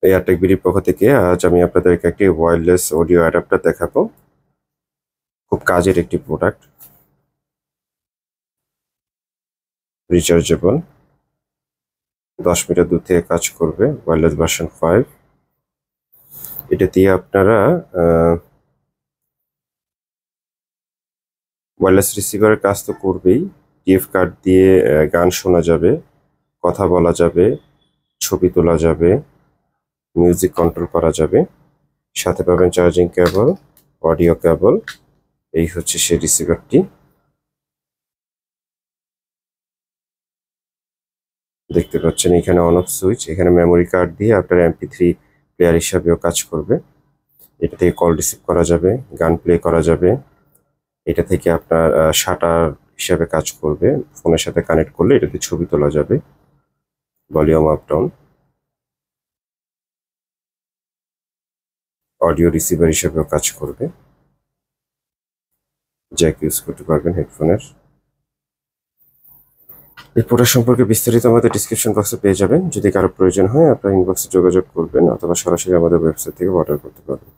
এয়ারটেক বিডির পক্ষ থেকে আজ আমি আপনাদেরকে একটি ওয়্যারলেস অডিও অ্যাডাপ্টার দেখাবো। খুব কাজের একটি প্রোডাক্ট, রিচার্জেবল, 10 মিটার দূর থেকে কাজ করবে, ওয়্যারলেস ভার্সন 5। এটা দিয়ে আপনারা ওয়্যারলেস রিসিভারের কাজ তো করবেই, টিএফ কার্ড দিয়ে গান শোনা যাবে, কথা বলা যাবে, ছবি তোলা যাবে, মিউজিক কন্ট্রোল করা যাবে। সাথে পাবেন চার্জিং কেবল, অডিও কেবল। এই হচ্ছে সেই রিসিভারটি। দেখতে পাচ্ছেন এখানে অন অফ সুইচ, এখানে মেমোরি কার্ড দিয়ে আপনার MP3 প্লেয়ার হিসাবেও কাজ করবে। এটা থেকে কল রিসিভ করা যাবে, গান প্লে করা যাবে। এটা থেকে আপনার শাটার হিসাবে কাজ করবে, ফোনের সাথে কানেক্ট করলে এটাতে ছবি তোলা যাবে, volume up down. Audio receiver হিসাবেও কাজ করবে, জ্যাক ইউজ করতে পারবেন হেডফোনের। এই প্রোডাক্ট সম্পর্কে বিস্তারিত আমাদের ডিসক্রিপশন বক্সে পেয়ে যাবেন। যদি কারো প্রয়োজন হয় আপনার ইনবক্সে যোগাযোগ করবেন অথবা সরাসরি আমাদের ওয়েবসাইট থেকে অর্ডার করতে পারবেন।